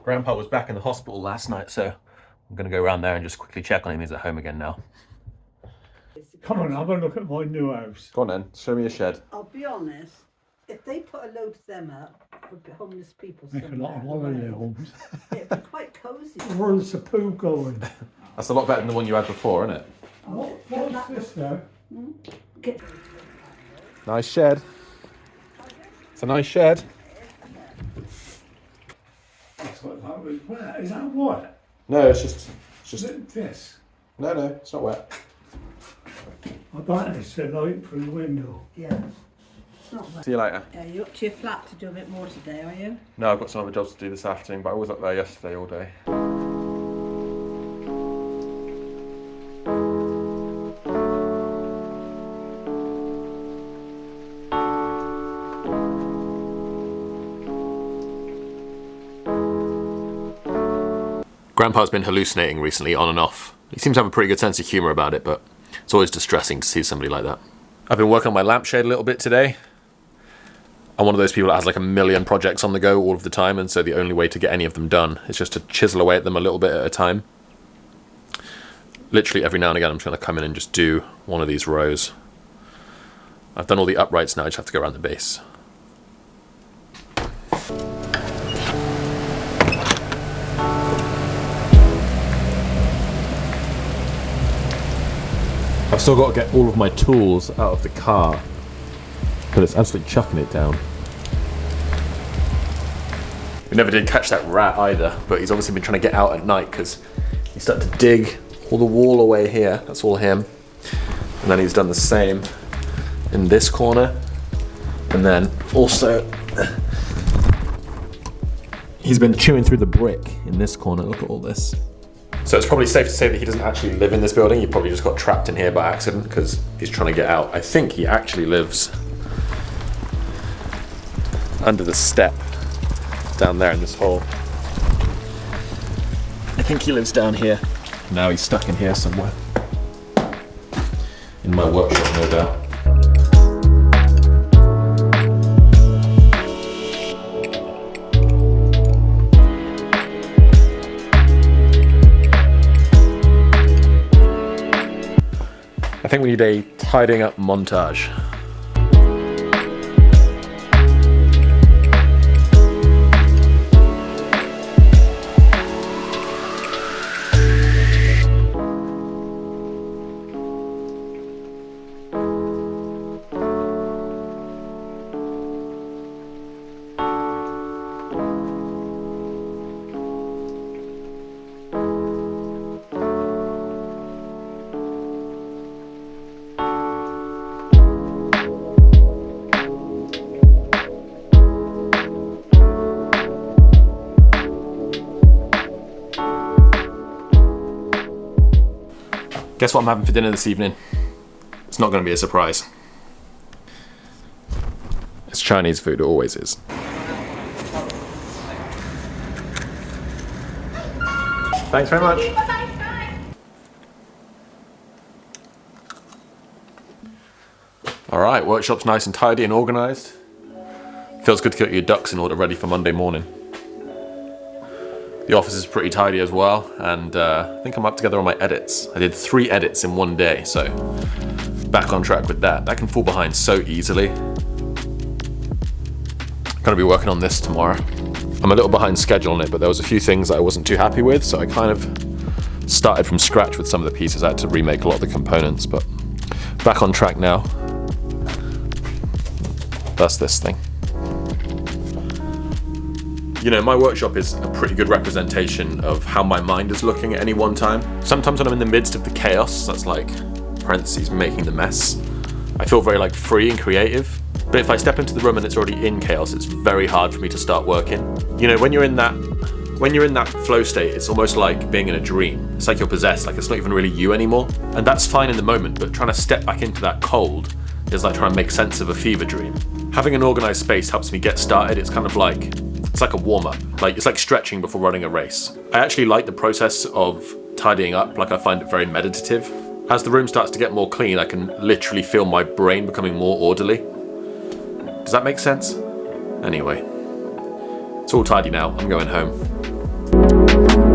Grandpa was back in the hospital last night, so I'm going to go around there and just quickly check on him. He's at home again now. Come on, have a look at my new house. Go on then, show me your shed. I'll be honest, if they put a load of them up for homeless people Make a lot of holiday homes. it'd be quite cosy. Where's the poo going? That's a lot better than the one you had before, isn't it? What's this there? Nice shed. It's a nice shed. That's what that was. Where? Is that what? No, it's just... Is it this? No, it's not wet. I bet it's the light through the window. Yeah. It's not bad. See you later. Yeah, you're up to your flat to do a bit more today, are you? No, I've got some other jobs to do this afternoon, but I was up there yesterday all day. Grandpa's been hallucinating recently, on and off. He seems to have a pretty good sense of humour about it, but it's always distressing to see somebody like that. I've been working on my lampshade a little bit today. I'm one of those people that has like a million projects on the go all of the time, and so the only way to get any of them done is just to chisel away at them a little bit at a time. Literally every now and again I'm just going to come in and just do one of these rows. I've done all the uprights now, I just have to go around the base. I've still got to get all of my tools out of the car, but it's absolutely chucking it down. We never did catch that rat either, but he's obviously been trying to get out at night because he started to dig all the wall away here. That's all him. And then he's done the same in this corner. And then also, he's been chewing through the brick in this corner. Look at all this. So it's probably safe to say that he doesn't actually live in this building. He probably just got trapped in here by accident because he's trying to get out. I think he actually lives under the step down there in this hole. I think he lives down here. Now he's stuck in here somewhere. In my workshop, no doubt. I think we need a tidying up montage. Guess what I'm having for dinner this evening? It's not going to be a surprise. It's Chinese food, it always is. Thanks very much. Alright, workshop's nice and tidy and organised. Feels good to get your ducks in order ready for Monday morning. The office is pretty tidy as well, and I think I'm up together on my edits. I did 3 edits in one day, so back on track with that. That can fall behind so easily. Gonna be working on this tomorrow. I'm a little behind schedule on it, but there was a few things that I wasn't too happy with, so I kind of started from scratch with some of the pieces. I had to remake a lot of the components, but back on track now. That's this thing. You know, my workshop is a pretty good representation of how my mind is looking at any one time. Sometimes when I'm in the midst of the chaos, that's like, parentheses, making the mess, I feel very like free and creative. But if I step into the room and it's already in chaos, it's very hard for me to start working. You know, when you're in that flow state, it's almost like being in a dream. It's like you're possessed, like it's not even really you anymore. And that's fine in the moment, but trying to step back into that cold is like trying to make sense of a fever dream. Having an organized space helps me get started. It's kind of like, it's like a warm-up. Like, it's like stretching before running a race. I actually like the process of tidying up, like I find it very meditative. As the room starts to get more clean, I can literally feel my brain becoming more orderly. Does that make sense? Anyway, it's all tidy now. I'm going home. Bye.